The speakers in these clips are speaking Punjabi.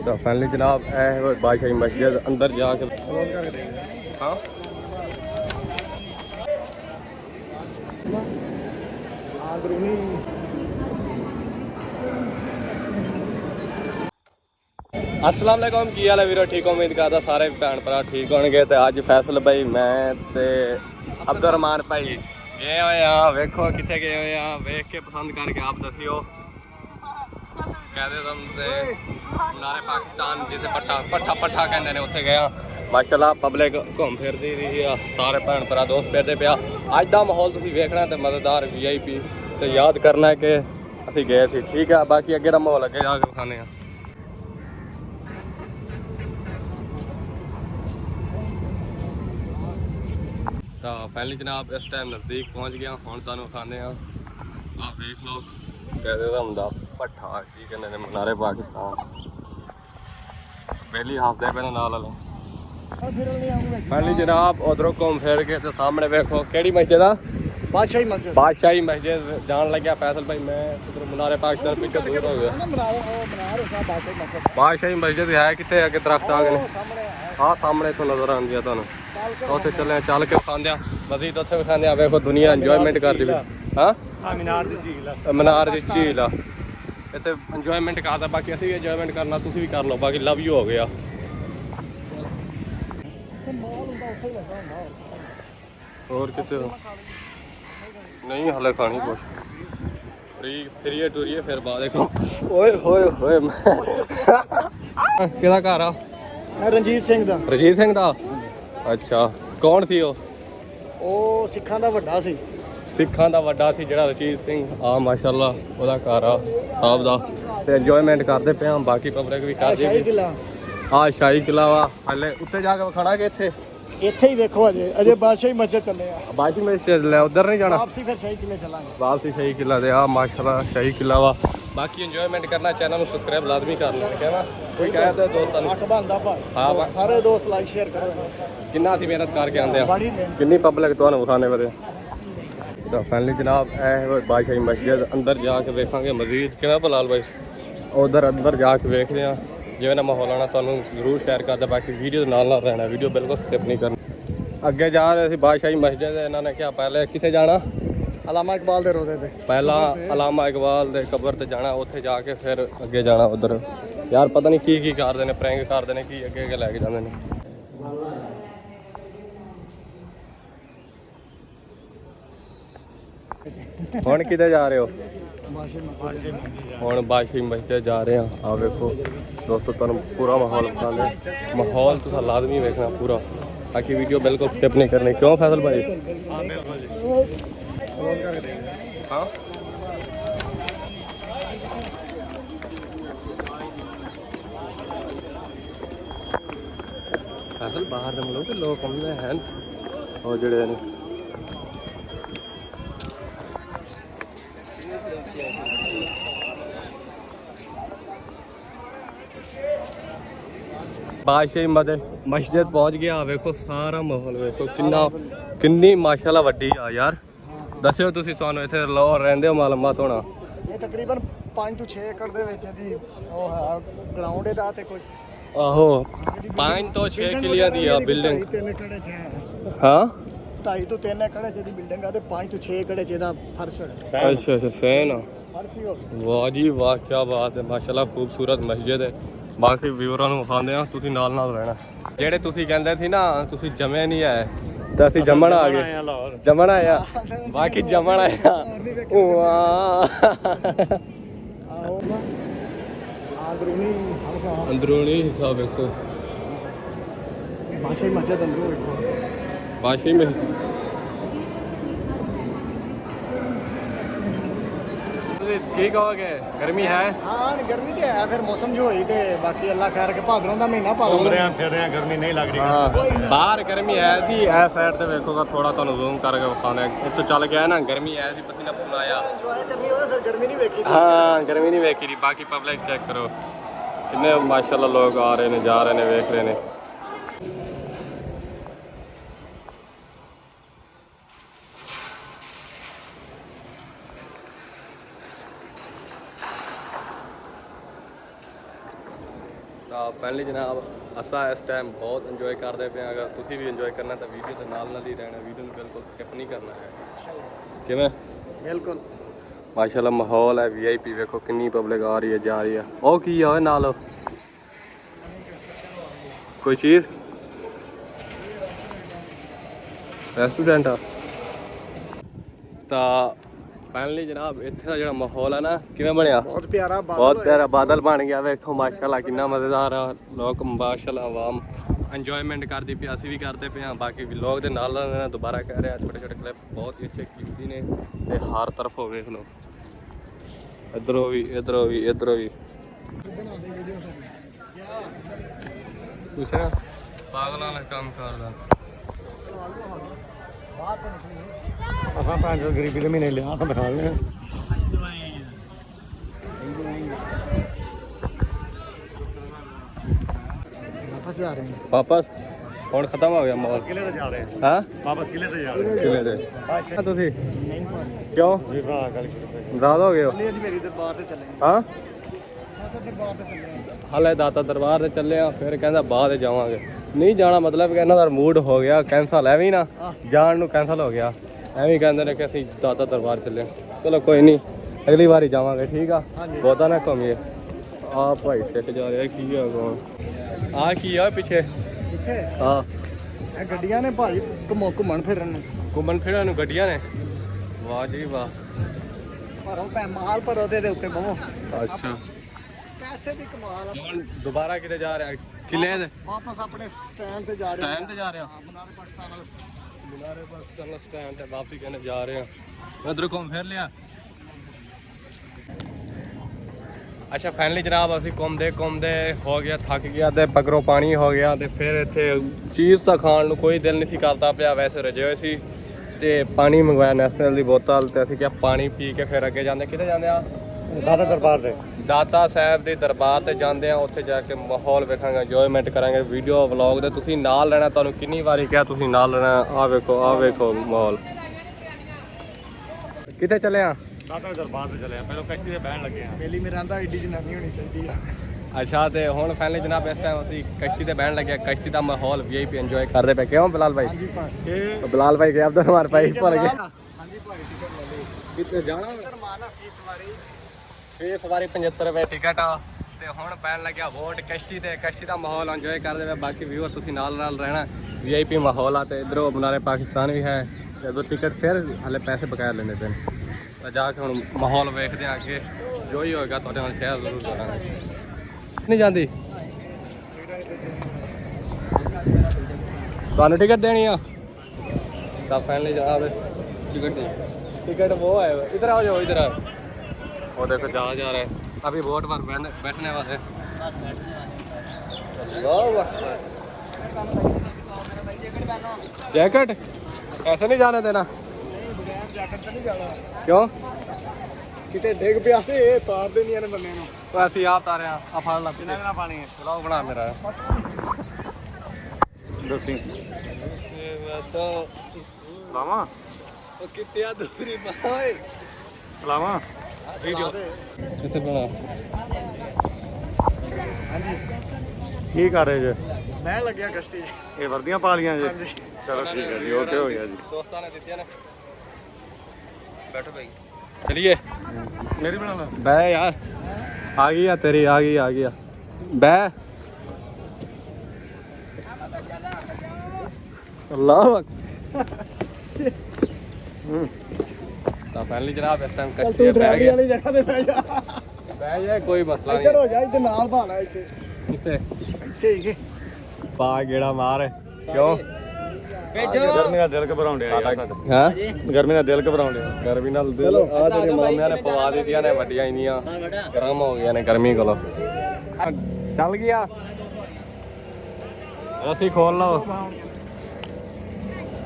तो फाइनली जनाब है बादशाही मस्जिद अंदर जाके हाँ अस्सलाम वालेकुम की हाल है वीरो ठीक उम्मीद करदा सारे भैन भरा ठीक होणगे ते अज फैसल भाई मैं ते अब्दुल रहमान भाई गए हुए हाँ वेखो कितने गए हुए हाँ वेख के पसंद करके आप दसियो कहते तुम नारे पाकिस्तान जिसे पट्ठा पट्ठा पट्ठा कहते हैं उत्थे गया माशाल्लाह पब्लिक घूम फिरती रही है सारे भैन भरा दोस्त फिरते पिया अज का माहौल तुसीं वेखना तो मददगार VIP तो याद करना कि असीं गए सी ठीक है बाकी अगे का माहौल अगे जाके विखाने हैं। तो फाइनली जनाब इस टाइम नज़दीक पहुँच गया हुण तुहानूं विखाने आप देख लो कहते हुंदा भट्ठा की कहते हैं मनारे पाकिस्तान पहली हफ्ते पे नाल लो फाइनली जनाब उधरों घूम फिर के तो सामने वेखो केड़ी मस्जिद आ बादशाही मस्जिद जान लग्या फैसल भाई मैं उधर मनारे पाकिस्तान पीछे दूर हो गया बादशाही मस्जिद है कितने अगे दरख्त आ गए हाँ सामने तो नजर आती है तुहानूं उत्थे चले चल के विखांदे मजीद उत्थे विखांदे वेखो दुनिया इंजॉयमेंट करदी हाँ मीनार दी झील आ इत्थे इंजॉयमेंट करदा बाकी असीं भी इंजॉयमेंट करना तुसीं भी कर लो बाकी लव यू हो गया और किसी नहीं हले खानी कुछ फिरिए टुरिए फिर बाद देखो ओए होए होए किहदा घर आ रंजीत सिंह दा अच्छा कौन सी ਉਹ ਸਿੱਖਾਂ ਦਾ ਵੱਡਾ ਸੀ सिखा का वड्डा सी जिहड़ा रशीद सिंह आ माशाअल्लाह ओहदा घर आ साहब दा ते इंजॉयमेंट करते पे हम बाकी पब्लिक भी कर शाही किला हाँ शाही किला वा हले उत्ते जाके विखाना कि इत्थे ਇੱਥੇ ਹੀ ਵੇਖੋ ਅਜੇ ਬਾਦਸ਼ਾਹੀ ਮਸਜਿਦ ਚੱਲੇ ਆ बादशाही मस्जिद ले उधर नहीं जाना ਵਾਪਸੀ ਫਿਰ ਸ਼ਾਹੀ ਕਿਲੇ ਚੱਲਾਂਗੇ वापसी शाही किला दे आ माशाअल्लाह शाही किला वा बाकी इंजॉयमेंट करना चैनल ਨੂੰ सब्सक्राइब लाजमी कर लेना कहना कोई कहे तो दोस्तों ਹੱਕ ਬਣਦਾ ਭਾਈ हाँ ਸਾਰੇ ਦੋਸਤ ਲਾਈਕ ਸ਼ੇਅਰ ਕਰੋ किन्ना सी मेहनत करके आंदे आ ਬੜੀ ਮਿਹਨਤ किन्नी पब्लिक तुहानूं विखाने वदे तो फाइनली जनाब बादशाही मस्जिद अंदर जाके वेखांगे मजीद किवें भलाल भाई उधर अंदर जाके वेखदे आ जिवें दा माहौल आना तुहानूं जरूर शेयर करदा बाकी वीडियो नाल नाल रहना वीडियो बिल्कुल स्किप नहीं करनी अगे जा रहे थे बादशाही मस्जिद इन्होंने क्या पहले कितने जाना ਅਲਾਮਾ ਇਕਬਾਲ ਦੇ ਰੋਜ਼ੇ ਤੇ पहला अलामा इकबाल दे कबर ते जाना उत्थे जाके फिर अगे जाना उधर यार पता नहीं की करते हैं प्रैंक करते हैं की अगे अगे लैके जाते हैं हुण किते जा रहे हो हुण बादशाही मस्जिद जा रहे हैं आ वेखो दोस्तों तुहानूं पूरा माहौल दिखांदे माहौल तुसां लाजमी वेखना पूरा बाकी वीडियो बिल्कुल स्किप नहीं करनी क्यों फैसल भाई हाँ फैसल बाहर दे मुल्क लोग आउंदे हैं और जेड़े ने बादशाही मस्जिद पहुंच गया वेखो सारा माहौल वेखो किन्नी माशाल्लाह वड्डी आ यार दस्सिओ तुसीं तुहानूं इत्थे लाहौर रहिंदे हो मालूमात होना ਇਹ ਤਕਰੀਬਨ 5 ਤੋਂ 6 ਏਕੜ ਦੇ ਵਿੱਚ ਇਹਦੀ ਉਹ ਹੈ ਗਰਾਊਂਡ ਇਹਦਾ ਤੇ ਕੁਝ आहो 5 ਤੋਂ 6 ਕਿਲਿਆਂ ਦੀ ਆ ਬਿਲਡਿੰਗ 3 ਏਕੜ ਚ ਹੈ ਹਾਂ 2.5 ਤੋਂ 3 ਏਕੜ ਚ ਇਹਦੀ ਬਿਲਡਿੰਗ ਆ ਤੇ 5 ਤੋਂ 6 ਏਕੜ ਚ ਇਹਦਾ ਫਰਸ਼ ਹੈ ਅੱਛਾ ਅੱਛਾ ਫੈਨ ਫਰਸ਼ ਹੀ ਹੋ ਵਾਹ ਜੀ ਵਾਹ ਕੀ ਬਾਤ ਹੈ ਮਾਸ਼ਾਅੱਲਾ ਖੂਬਸੂਰਤ ਮਸਜਿਦ ਹੈ ਬਾਕੀ ਵਿਊਰਾਂ ਨੂੰ ਵਿਖਾਉਂਦੇ ਆ ਤੁਸੀਂ ਨਾਲ ਨਾਲ ਰਹਿਣਾ ਜਿਹੜੇ ਤੁਸੀਂ ਕਹਿੰਦੇ ਸੀ ਨਾ ਤੁਸੀਂ ਜਮੇ ਨਹੀਂ ਆਏ ਤਾਂ ਅਸੀਂ ਜੰਮਣ ਆ ਗਏ ਜੰਮਣ ਆਇਆ ਬਾਕੀ ਜੰਮਣ ਆਇਆ ਅੰਦਰੂਨੀ ਹਿਸਾਬ ਵੇਖੋ ਬਾਦਸ਼ਾਹੀ ਮਸਜਿਦ ਅੰਦਰੋਂ ਵੇਖੋ ਬਾਦਸ਼ਾਹੀ ਮਸਜਿਦ ਕੀ ਕਹੋਗੇ ਗਰਮੀ ਹੈ ਹਾਂ ਗਰਮੀ ਤੇ ਹੈ ਫਿਰ ਮੌਸਮ ਜੋ ਹੋਈ ਤੇ ਬਾਕੀ ਅੱਲਾ ਖੈਰ ਕੇ ਭਾਦਰੋਂ ਦਾ ਮਹੀਨਾ ਭਾਦਰੋਂ ਫਿਰ ਰਿਹਾ ਗਰਮੀ ਨਹੀਂ ਲੱਗ ਰਹੀ ਹਾਂ ਬਾਹਰ ਗਰਮੀ ਹੈ ਸੀ ਇਸ ਸਾਈਡ ਤੇ ਵੇਖੋਗਾ ਥੋੜਾ ਤੁਹਾਨੂੰ ਜ਼ੂਮ ਕਰਕੇ ਵਿਖਾਣਾ ਇੱਥੋਂ ਚੱਲ ਗਿਆ ਨਾ ਗਰਮੀ ਹੈ ਸੀ ਪਸੀਨਾ ਪਸੀਨਾ ਆਇਆ ਇੰਜੋਏ ਕਰਨੀ ਹੋਵੇ ਫਿਰ ਗਰਮੀ ਨਹੀਂ ਵੇਖੀ ਹਾਂ ਗਰਮੀ ਨਹੀਂ ਵੇਖੀ ਦੀ ਬਾਕੀ ਪਬਲਿਕ ਚੈੱਕ ਕਰੋ ਕਿੰਨੇ ਮਾਸ਼ਾਅੱਲਾ ਲੋਕ ਆ ਰਹੇ ਨੇ ਜਾ ਰਹੇ ਨੇ ਵੇਖ ਰਹੇ ਨੇ ਪਹਿਲੀ ਜਨਾਬ ਅਸਾਂ ਇਸ ਟਾਈਮ ਬਹੁਤ ਇੰਜੋਏ ਕਰਦੇ ਪਏ ਹਾਂ। ਅਗਰ ਤੁਸੀਂ ਵੀ ਇੰਜੋਏ ਕਰਨਾ ਤਾਂ ਵੀਡੀਓ ਦੇ ਨਾਲ ਨਾਲ ਹੀ ਰਹਿਣਾ, ਵੀਡੀਓ ਨੂੰ ਬਿਲਕੁਲ ਸਕਿਪ ਨਹੀਂ ਕਰਨਾ ਹੈ। ਕਿਵੇਂ ਬਿਲਕੁਲ ਮਾਸ਼ਾਅੱਲਾ ਮਾਹੌਲ ਹੈ VIP। ਵੇਖੋ ਕਿੰਨੀ ਪਬਲਿਕ ਆ ਰਹੀ ਹੈ ਜਾ ਰਹੀ ਹੈ। ਉਹ ਕੀ ਆ ਓਏ ਨਾਲ ਕੋਈ ਚੀਜ਼ ਰੈਸਟੋਰੈਂਟ ਆ। ਤਾਂ ਫਾਈਨਲੀ ਜਨਾਬ ਇੱਥੇ ਦਾ ਜਿਹੜਾ ਮਾਹੌਲ ਹੈ ਨਾ ਕਿਵੇਂ ਬਣਿਆ, ਬਹੁਤ ਪਿਆਰਾ ਬਹੁਤ ਪਿਆਰਾ ਬਾਦਲ ਬਣ ਗਿਆ। ਵੇਖੋ ਮਾਸ਼ਾਅੱਲਾ ਕਿੰਨਾ ਮਜ਼ੇਦਾਰ ਆ। ਲੋਕ ਮਾਸ਼ਾਅੱਲਾ ਆਵਾਮ ਇੰਜੋਇਮੈਂਟ ਕਰਦੀ ਪਈ, ਅਸੀਂ ਵੀ ਕਰਦੇ ਪਏ ਹਾਂ। ਬਾਕੀ ਵਲੌਗ ਦੇ ਨਾਲ ਨਾਲ ਦੁਬਾਰਾ ਕਹਿ ਰਿਹਾ ਛੋਟੇ ਛੋਟੇ ਕਲਿੱਪ ਬਹੁਤ ਹੀ ਅੱਛੇ ਕੀਮਤੀ ਨੇ ਤੇ ਹਰ ਤਰਫੋਂ ਵੇਖ ਲਓ, ਇੱਧਰੋਂ ਵੀ ਇੱਧਰੋਂ ਵੀ ਇੱਧਰੋਂ ਵੀ ਕੁਛ ਨਾ ਪਾਗਲਾਂ ਦਾ ਕੰਮ ਕਰਦਾ। ਬਾਹਰ ਤੋਂ ਨਿਕਲੀ ਆਪਾਂ ਪੰਜ ਗਰੀਬੀ ਦੇ ਮਹੀਨੇ ਲਿਆ ਤਾਂ ਦਿਖਾ ਲਿਆ। ਵਾਪਸ ਆ ਰਹੇ ਹਾਂ। ਵਾਪਸ ਹੁਣ ਖਤਮ ਹੋ ਗਿਆ ਮਾਹੌਲ। ਕਿਲੇ ਤੇ ਜਾ ਰਹੇ ਹਾਂ ਵਾਪਸ ਕਿਲੇ ਤੇ ਜਾ ਰਹੇ ਕਿਵੇਂ ਦੇ ਤੁਸੀਂ ਨਹੀਂ ਭਾਜੀ ਕਿਉਂ ਜੀ ਭਰਾ ਗੱਲ ਕਰੋ ਰਾਤ ਹੋ ਗਏ ਹੋ? ਅੱਜ ਮੇਰੀ ਦਰਬਾਰ ਤੇ ਚੱਲੇ ਹਾਂ ਤਾਂ ਦਰਬਾਰ ਤੇ ਚੱਲੇ ਹਾਲੇ ਦਾਤਾ ਦਰਬਾਰ ਤੇ ਚੱਲੇ ਆ, ਫਿਰ ਕਹਿੰਦਾ ਬਾਅਦ ਜਾਵਾਂਗੇ। ਨਹੀਂ ਜਾਣਾ ਮਤਲਬ ਕਿ ਇਹਨਾਂ ਦਾ ਮੂਡ ਹੋ ਗਿਆ ਕੈਂਸਲ, ਐਵੇਂ ਨਾ ਜਾਣ ਨੂੰ ਕੈਂਸਲ ਹੋ ਗਿਆ। ਐਵੇਂ ਕਹਿੰਦੇ ਨੇ ਕਿ ਅਸੀਂ ਦਾਤਾ ਦਰਬਾਰ ਚੱਲੇ। ਚਲੋ ਕੋਈ ਨਹੀਂ ਅਗਲੀ ਵਾਰੀ ਜਾਵਾਂਗੇ, ਠੀਕ ਆ। ਬਹੁਤਾ ਨਾ ਘੁੰਮੀਏ। ਆ ਭਾਈ ਸਿੱਖ ਜਾ ਰਿਹਾ ਕੀ ਆ ਗੋ ਆ ਕੀ ਆ ਪਿੱਛੇ ਕਿੱਥੇ ਹਾਂ ਇਹ ਗੱਡੀਆਂ ਨੇ ਭਾਜੀ ਘੁੰਮਣ ਫਿਰਨ ਨੂੰ ਘੁੰਮਣ ਫਿਰਨ ਨੂੰ ਗੱਡੀਆਂ ਨੇ। ਵਾਹ ਜੀ ਵਾਹ। ਭਰੋ ਮਾਲ ਭਰੋ ਦੇ ਉੱਤੇ ਬਵੋ। ਅੱਛਾ ਪੈਸੇ ਦੀ ਕਮਾਲ ਆ। ਹੁਣ ਦੁਬਾਰਾ ਕਿਤੇ ਜਾ ਰਿਹਾ ਕਿਲੇ ਦੇ ਵਾਪਸ ਆਪਣੇ ਸਟੈਂਡ ਤੇ ਜਾ ਰਹੇ ਸਟੈਂਡ ਤੇ ਜਾ ਰਿਹਾ। ਮਨਾਰੇ ਪਾਕਿਸਤਾਨ ਵਾਲੇ ਮਨਾਰੇ ਪਾਕਿਸਤਾਨ ਸਟੈਂਡ ਤੇ ਵਾਪਸੀ ਕਹਿੰਦੇ ਜਾ ਰਹੇ ਆ। ਉਧਰ ਘੁੰਮ ਫਿਰ ਲਿਆ। ਅੱਛਾ ਫਾਈਨਲੀ ਜਨਾਬ ਅਸੀਂ ਘੁੰਮਦੇ ਘੁੰਮਦੇ ਹੋ ਗਿਆ, ਥੱਕ ਗਿਆ ਤੇ ਪਗਰੋਂ ਪਾਣੀ ਹੋ ਗਿਆ ਤੇ ਫਿਰ ਇੱਥੇ ਚੀਜ਼ ਤਾਂ ਖਾਣ ਨੂੰ ਕੋਈ ਦਿਲ ਨਹੀਂ ਸੀ ਕਰਦਾ ਪਿਆ। ਵੈਸੇ ਰਜੇ ਹੋਏ ਸੀ ਤੇ ਪਾਣੀ ਮੰਗਵਾਇਆ ਨੈਸ਼ਨਲ ਦੀ ਬੋਤਲ ਤੇ ਅਸੀਂ ਕਿਹਾ ਪਾਣੀ ਪੀ ਕੇ ਫਿਰ ਅੱਗੇ ਜਾਂਦੇ। ਕਿੱਥੇ ਜਾਂਦੇ ਆ? ਦਾਦਾ ਦਰਬਾਰ ਦੇ ਦਾਤਾ ਸਾਹਿਬ ਦੇ ਦਰਬਾਰ ਤੇ ਜਾਂਦੇ ਆ। ਉੱਥੇ ਜਾ ਕੇ ਮਾਹੌਲ ਵੇਖਾਂਗੇ, ਇੰਜੋਇਮੈਂਟ ਕਰਾਂਗੇ। ਵੀਡੀਓ ਵਲੌਗ ਦੇ ਤੁਸੀਂ ਨਾਲ ਰਹਿਣਾ, ਤੁਹਾਨੂੰ ਕਿੰਨੀ ਵਾਰੀ ਕਿਹਾ ਤੁਸੀਂ ਨਾਲ ਰਹਿਣਾ। ਆਹ ਵੇਖੋ ਮਾਹੌਲ। ਕਿੱਥੇ ਚੱਲੇ ਆ? ਦਾਦਾ ਦਰਬਾਰ ਤੇ ਚੱਲੇ ਆ। ਪਹਿਲਾਂ ਕਸ਼ਤੀ ਤੇ ਬਹਿਣ ਲੱਗੇ ਆ। ਮੇਲੀ ਮੇਰਾ ਆਂਦਾ ਏਡੀ ਜਨਾਨੀ ਹੋਣੀ ਚਾਹੀਦੀ ਆ। ਅੱਛਾ ਤੇ ਹੁਣ ਫਾਈਨਲੀ ਜਨਾਬ ਇਸ ਟਾਈਮ ਅਸੀਂ ਕਸ਼ਤੀ ਤੇ ਬਹਿਣ ਲੱਗੇ। ਕਸ਼ਤੀ ਦਾ ਮਾਹੌਲ VIP ਇੰਜੋਏ ਕਰਦੇ ਪਏ। ਕਿਉਂ ਬਿਲਾਲ ਭਾਈ? ਹਾਂਜੀ ਭਾਈ ਬਿਲਾਲ ਭਾਈ ਕੇ ਅਬਦੁਲ ਮਾਰ ਭਾਈ ਭੁੱਲ ਗਏ। ਹਾਂਜੀ ਭਾਈ ਟਿਕਟ ਲੈ ਲਈ। ਕਿੱਥੇ ਜਾਣਾ? ਮਾਨਾ ਫੀਸ ਵਾਰੀ ਇਹ ਸਵਾਰੀ 75 ਰੁਪਏ ਟਿਕਟ ਆ। ਤੇ ਹੁਣ ਪੈਣ ਲੱਗਿਆ ਵੋਟ ਕਸ਼ਤੀ ਤੇ। ਕਸ਼ਤੀ ਦਾ ਮਾਹੌਲ ਇੰਜੋਏ ਕਰਦੇ ਪਏ। ਬਾਕੀ ਵੀਅਰ ਤੁਸੀਂ ਨਾਲ ਰਹਿਣਾ। VIP ਮਾਹੌਲ ਆ ਤੇ ਇਧਰੋਂ ਮਨਾਰੇ ਪਾਕਿਸਤਾਨ ਵੀ ਹੈ ਤੇ ਉਧਰ ਟਿਕਟ ਫਿਰ ਹਲੇ ਪੈਸੇ ਬਕਾਇਆ ਲੈਣੇ ਪੈਣ। ਤਾਂ ਜਾ ਕੇ ਹੁਣ ਮਾਹੌਲ ਵੇਖਦੇ ਆ ਅੱਗੇ ਜੋ ਹੀ ਹੋਏਗਾ ਤੁਹਾਡੇ ਨਾਲ ਸ਼ੇਅਰ ਜ਼ਰੂਰ ਕਰਾਂਗੇ। ਨਹੀਂ ਜਾਂਦੀ ਤੁਹਾਨੂੰ ਟਿਕਟ ਦੇਣੀ ਆ ਤਾਂ ਫਾਈਨਲੀ ਜਨਾਬ टिकट वो है। इधर आओ जाओ इधर आओ। वो देखो जा रहा है अभी बोट पर बैठने वाले। जैकेट ऐसे नहीं जाने देना। ਜੈਕਟ ਤੇ ਨਹੀਂ ਜਾਣਾ क्यों? ਕਿਤੇ ਡਿੱਗ ਪਿਆ ਤੇ ਇਹ ਤਾਰ ਦੇਣੀਆਂ ਨੇ ਬੰਦੇ ਨੂੰ। तो ऐसे आप तारे आ फाड़ ला ਕਿੰਨਾ ਕਿੰਨਾ ਪਾਣੀ ਹੈ? चलाओ बना मेरा ਦੱਸੀ तो ਲਾਵਾਂ कितनी दूरी भाई ਲਾਵਾਂ वीडियो कितने बना ਹਾਂਜੀ ਕੀ ਕਰ ਰਹੇ ਜੇ? ਬਹਿਣ ਲੱਗਿਆ ਕਸ਼ਤੀ 'ਚ। ਇਹ ਵਰਦੀਆਂ ਪਾ ਲੀਆਂ ਜੇ? ਹਾਂਜੀ ਚਲੋ ਠੀਕ ਹੈ ਜੀ, ਓਕੇ ਹੋ ਗਿਆ ਜੀ। दोस्तान ने दिया ना बैठो भाई चलिए ਮੇਰੀ ਬਣਾ ਲਾ। बह यार आ गई आ तेरी आ गई बह अल्लाह तो पहली जनाब इस टाइम ਚੱਲ कच्ची ਤੂੰ है बह ਡਰਾਈਵਰੀ गया ਵਾਲੀ ਜਗ੍ਹਾ ਤੇ ਬਹਿ ਜਾ। बह जाए कोई मसला ਇੱਧਰ नहीं ਹੋ ਜਾ, ਇੱਧਰ ਨਾਲ ਭਾਣਾ ਇੱਥੇ कितने ਠੀਕ ਹੈ। पा गेड़ा मार क्यों ਗਰਮੀ ਨਾਲ ਦਿਲ ਘਬਰਾਉਣ ਡਿਆ ਯਾਰ ਸਾਡਾ। हाँ ਗਰਮੀ ਨਾਲ ਦਿਲ ਘਬਰਾਉਣ ਡਿਆ। ਗਰਮੀ ਨਾਲ ਦਿਲ ਆ ਜਿਹੜੇ ਮਾਮਿਆਂ ਨੇ ਪਵਾ ਦਿੱਤੀਆਂ ਨੇ ਵੱਡੀਆਂ ਇੰਨੀਆਂ ਗਰਮ ਹੋ ਗਈਆਂ ਨੇ ਗਰਮੀ ਕੋਲੋਂ। ਚੱਲ ਗਿਆ ਰੱਸੀ ਖੋਲ ਲਓ।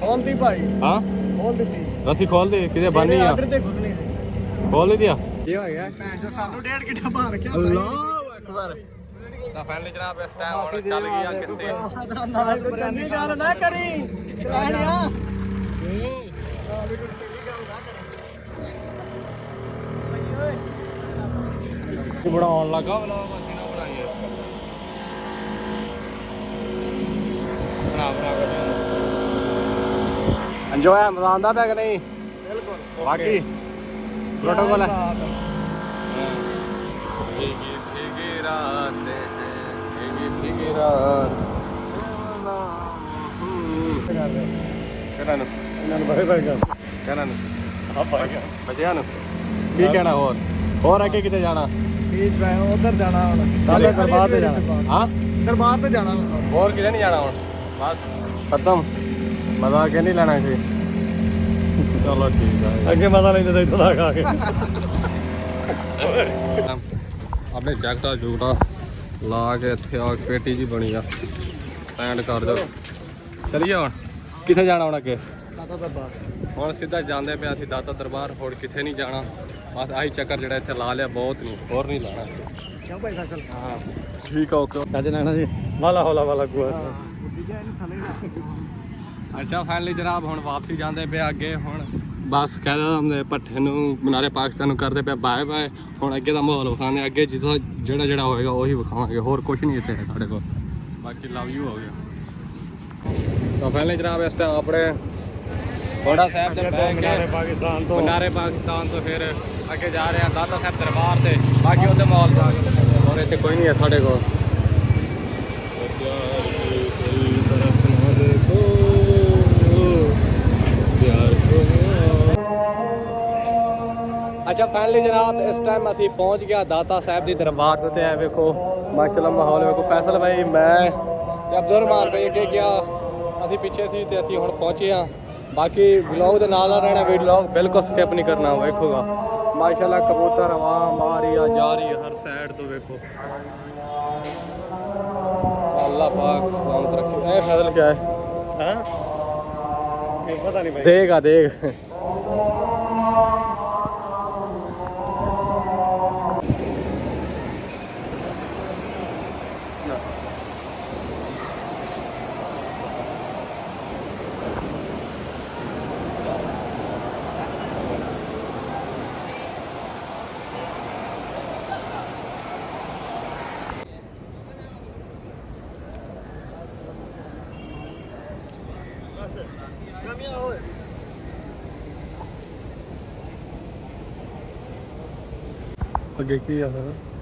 ਖੋਲ ਦੀ ਭਾਈ ਹਾਂ ਖੋਲ ਦਿੱਤੀ। ਰੱਸੀ ਖੋਲ ਦੇ ਕਿਤੇ ਬੰਨੀ ਆ ਆਰਡਰ ਤੇ ਖੁੱਲਣੀ ਸੀ। ਖੋਲ ਹੀ ਦਿਆ। ਕੀ ਹੋ ਗਿਆ? ਭੈਣ ਜੋ ਸਾਨੂੰ 1.5 ਘੰਟਾ ਬਾਹਰ ਰੱਖਿਆ ਸਹੀ। ਅੱਲਾਹੁ ਅਕਬਰ। ਤਾਂ ਫਾਈਨਲੀ ਜਨਾਬ ਇਸ ਟਾਈਮ ਹੁਣ ਚੱਲ ਗਈ ਆ ਕਿਸ਼ਤੀ। ਨਾਲ ਕੋਈ ਚੰਗੀ ਗੱਲ ਨਾ ਕਰੀ ਰਹਿਣਿਆ। ਬਣਾਉਣ ਲੱਗਾ ਵਲੌਗ ਅਸੀਂ ਨਾ ਬਣਾਈਏ। ਇੰਜੋਏ ਹੈ, ਮਜ਼ਾ ਆਉਂਦਾ ਪਿਆ ਕਿ ਨਹੀਂ? ਬਿਲਕੁਲ ਬਾਕੀ ਪ੍ਰੋਟੋਕਾਲ ਹੈ। ਰਾਤ। भीगी रात है, भीगी रात। ਕਿਹਨਾਂ ਨੂੰ ਇਹਨਾਂ ਨੂੰ ਬੜੇ ਬੜੇ ਕਿਹਨਾਂ ਨੂੰ ਆਪਾਂ ਬੱਚਿਆਂ ਨੂੰ ਕੀ ਕਹਿਣਾ ਹੋਰ ਅੱਗੇ ਕਿਤੇ ਜਾਣਾ? ਬੀਚ ਵੇ ਉਧਰ ਜਾਣਾ ਹੁਣ। ਕੱਲ੍ਹ ਦਰਬਾਰ ਤੇ ਜਾਣਾ। ਹਾਂ ਦਰਬਾਰ ਤੇ ਜਾਣਾ ਹੁਣ। ਹੋਰ ਕਿਤੇ ਨਹੀਂ ਜਾਣਾ ਹੁਣ? ਬਸ ਖਤਮ, ਮਜ਼ਾ ਕੇ ਨਹੀਂ ਲੈਣਾ ਸੀ। ਚਲੋ ਠੀਕ ਆ। ਅੱਗੇ ਪਤਾ ਲੈਂਦੇ ਤਾਂ ਇੱਥੋਂ ਦਾ ਖਾ ਕੇ ਆਪਣੇ ਜੈਕਟਾਂ ਜੂਟਾਂ ਲਾ ਕੇ ਇੱਥੇ ਆ ਪੇਟੀ ਜੀ ਬਣੀ ਆ, ਸਟੈਂਡ ਕਰ ਦਿਓ। ਚਲੀਏ ਹੁਣ ਕਿੱਥੇ ਜਾਣਾ ਹੁਣ ਅੱਗੇ? ਦਾਤਾ ਦਰਬਾਰ। ਹੁਣ ਸਿੱਧਾ ਜਾਂਦੇ ਪਿਆ ਅਸੀਂ ਦਾਤਾ ਦਰਬਾਰ, ਹੋਰ ਕਿੱਥੇ ਨਹੀਂ ਜਾਣਾ। ਬਸ ਆਹੀ ਚੱਕਰ ਜਿਹੜਾ ਇੱਥੇ ਲਾ ਲਿਆ, ਬਹੁਤ ਨਹੀਂ, ਹੋਰ ਨਹੀਂ ਲਾਣਾ। ਕਿਉਂ ਭਾਈ ਫੈਸਲ? ਹਾਂ ਠੀਕ ਆ, ਓਕੇ। ਅੱਜ ਨਾ ਜੀ ਵਾਲਾ ਹੌਲਾ ਵਾਲਾ ਕੁਆ ਬੁੱਢੀਆ ਇਹਨੂੰ ਥੱਲੇ ਨਾ। ਅੱਛਾ ਫਾਈਨਲੀ ਜਨਾਬ ਹੁਣ ਵਾਪਸੀ ਜਾਂਦੇ ਪਿਆ ਅੱਗੇ। ਹੁਣ ਬਸ ਕਹਿੰਦਾ ਹੁੰਦੇ ਭੱਠੇ ਨੂੰ ਮਨਾਰੇ ਪਾਕਿਸਤਾਨ ਨੂੰ ਕਰਦੇ ਪਿਆ ਬਾਏ ਬਾਏ। ਹੁਣ ਅੱਗੇ ਦਾ ਮਾਹੌਲ ਵਿਖਾਉਂਦੇ, ਅੱਗੇ ਜਿੱਦਾਂ ਜਿਹੜਾ ਹੋਏਗਾ ਉਹੀ ਵਿਖਾਵਾਂਗੇ, ਹੋਰ ਕੁਝ ਨਹੀਂ ਇੱਥੇ ਹੈ ਸਾਡੇ ਕੋਲ। ਬਾਕੀ ਲਵ ਯੂ ਹੋ ਗਿਆ। ਤਾਂ ਫਾਈਨਲੀ ਜਨਾਬ ਇਸ ਟਾਈਮ ਆਪਣੇ ਬੋੜਾ ਸਾਹਿਬ ਦੇ ਬੈਗ ਮਨਾਰੇ ਪਾਕਿਸਤਾਨ ਤੋਂ ਮਨਾਰੇ ਪਾਕਿਸਤਾਨ ਤੋਂ ਫਿਰ ਅੱਗੇ ਜਾ ਰਹੇ ਹਾਂ ਦਾਤਾ ਸਾਹਿਬ ਦਰਬਾਰ ਤੇ। ਬਾਕੀ ਉਹਦੇ ਮਾਹੌਲ ਜਾ ਕੇ ਦਿਖਾਉਂਦੇ ਹਾਂ। ਹੋਰ ਇੱਥੇ ਕੋਈ ਨਹੀਂ ਹੈ ਸਾਡੇ ਕੋਲ। ਅੱਛਾ ਫਾਈਨਲੀ ਜਨਾਬ ਇਸ ਟਾਈਮ ਅਸੀਂ ਪਹੁੰਚ ਗਿਆ ਦਾਤਾ ਸਾਹਿਬ ਦੀ ਦਰਬਾਰ ਤੇ। ਐ ਵੇਖੋ ਮਾਸ਼ਾਅੱਲਾ ਮਾਹੌਲ ਵੇਖੋ। ਫੈਸਲ ਭਾਈ ਮੈਂ ਤੇ ਅਬਦੁਰ ਮਾਨ ਭਾਈ ਅੱਗੇ ਗਿਆ, ਅਸੀਂ ਪਿੱਛੇ ਸੀ ਤੇ ਅਸੀਂ ਹੁਣ ਪਹੁੰਚੇ ਹਾਂ। ਬਾਕੀ ਵਲੌਗ ਦੇ ਨਾਲ ਰਹਿਣਾ, ਵਲੌਗ ਬਿਲਕੁਲ ਸਕਿਪ ਨਹੀਂ ਕਰਨਾ। ਵੇਖੋਗਾ ਮਾਸ਼ਾਅੱਲਾ ਕਬੂਤਰ ਹਵਾ ਮਾਰੀ ਆ ਜਾ ਰਹੀ ਹਰ ਸਾਈਡ ਤੋਂ। ਵੇਖੋ ਅੱਲਾਹ ਪਾਕ ਸਲਾਮਤ ਰੱਖੇ। ਇਹ ਫੈਸਲ ਕਿਆ ਹੈ? ਹਾਂ ਇਹ ਪਤਾ ਨਹੀਂ ਭਾਈ। ਦੇਗਾ ਦੇਖ ਅੱਗੇ ਕੀ ਆ ਫਿਰ?